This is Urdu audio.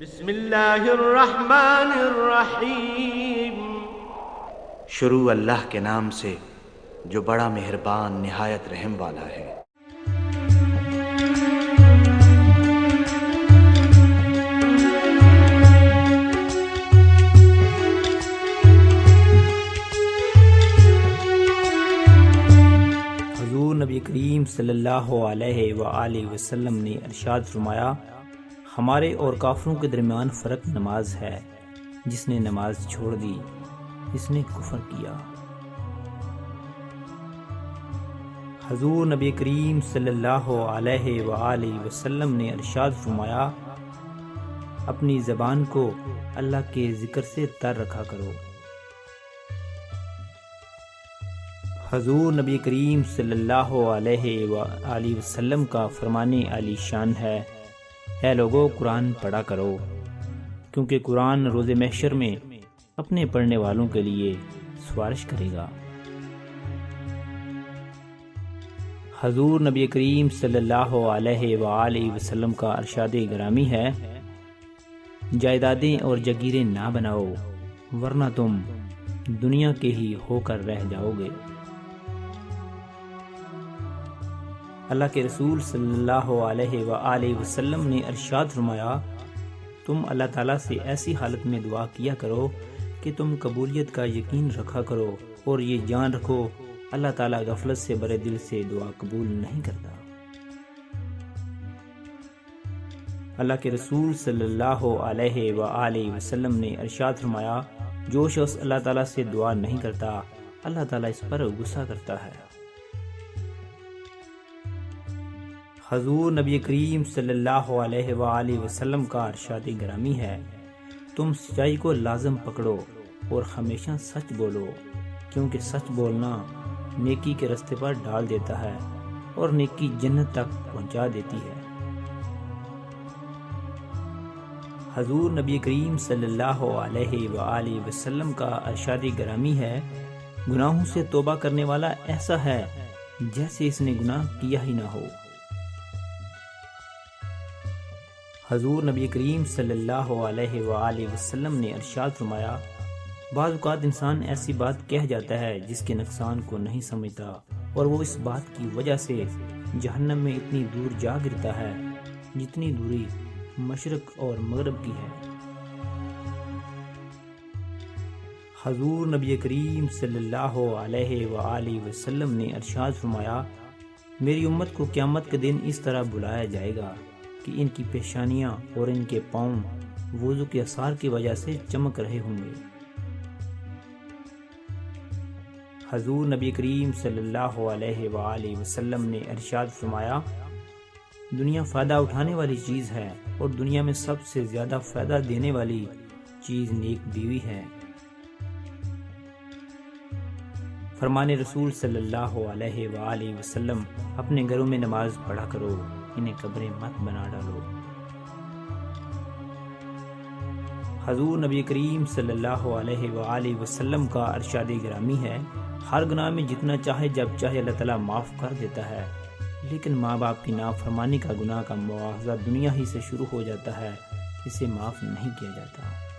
بسم اللہ الرحمن الرحیم۔ شروع اللہ کے نام سے جو بڑا مہربان نہایت رحم والا ہے۔ حضور نبی کریم صلی اللہ علیہ وآلہ وسلم نے ارشاد فرمایا، ہمارے اور کافروں کے درمیان فرق نماز ہے، جس نے نماز چھوڑ دی اس نے کفر کیا۔ حضور نبی کریم صلی اللہ علیہ وآلہ وسلم نے ارشاد فرمایا، اپنی زبان کو اللہ کے ذکر سے تر رکھا کرو۔ حضور نبی کریم صلی اللہ علیہ وآلہ وسلم کا فرمان عالی شان ہے، اے لوگو قرآن پڑھا کرو، کیونکہ قرآن روز محشر میں اپنے پڑھنے والوں کے لیے سفارش کرے گا۔ حضور نبی کریم صلی اللہ علیہ وآلہ وسلم کا ارشاد گرامی ہے، جائیدادیں اور جگیریں نہ بناؤ ورنہ تم دنیا کے ہی ہو کر رہ جاؤ گے۔ اللہ کے رسول صلی اللہ علیہ وآلہ وسلم نے ارشاد فرمایا، تم اللہ تعالیٰ سے ایسی حالت میں دعا کیا کرو کہ تم قبولیت کا یقین رکھا کرو، اور یہ جان رکھو اللہ تعالیٰ غفلت سے برے دل سے دعا قبول نہیں کرتا۔ اللہ کے رسول صلی اللہ علیہ وآلہ وسلم نے ارشاد فرمایا، جو شخص اللہ تعالیٰ سے دعا نہیں کرتا اللہ تعالیٰ اس پر غصہ کرتا ہے۔ حضور نبی کریم صلی اللہ علیہ وآلہ وسلم کا ارشاد گرامی ہے، تم سچائی کو لازم پکڑو اور ہمیشہ سچ بولو، کیونکہ سچ بولنا نیکی کے رستے پر ڈال دیتا ہے اور نیکی جنت تک پہنچا دیتی ہے۔ حضور نبی کریم صلی اللہ علیہ وآلہ وسلم کا ارشاد گرامی ہے، گناہوں سے توبہ کرنے والا ایسا ہے جیسے اس نے گناہ کیا ہی نہ ہو۔ حضور نبی کریم صلی اللہ علیہ وآلہ وسلم نے ارشاد فرمایا، بعض اوقات انسان ایسی بات کہہ جاتا ہے جس کے نقصان کو نہیں سمجھتا، اور وہ اس بات کی وجہ سے جہنم میں اتنی دور جا گرتا ہے جتنی دوری مشرق اور مغرب کی ہے۔ حضور نبی کریم صلی اللہ علیہ وآلہ وسلم نے ارشاد فرمایا، میری امت کو قیامت کے دن اس طرح بلایا جائے گا کہ ان کی پیشانیاں اور ان کے پاؤں وضو کے اثار کی وجہ سے چمک رہے ہوں گے۔ حضور نبی کریم صلی اللہ علیہ وآلہ وسلم نے ارشاد فرمایا، دنیا فائدہ اٹھانے والی چیز ہے اور دنیا میں سب سے زیادہ فائدہ دینے والی چیز نیک بیوی ہے۔ فرمان رسول صلی اللہ علیہ وآلہ وسلم، اپنے گھروں میں نماز پڑھا کرو، انہیں قبریں مت بنا ڈالو۔ حضور نبی کریم صلی اللہ علیہ وآلہ وسلم کا ارشاد گرامی ہے، ہر گناہ میں جتنا چاہے جب چاہے اللہ تعالیٰ معاف کر دیتا ہے، لیکن ماں باپ کی نافرمانی کا گناہ کا مواخذہ دنیا ہی سے شروع ہو جاتا ہے، اسے معاف نہیں کیا جاتا۔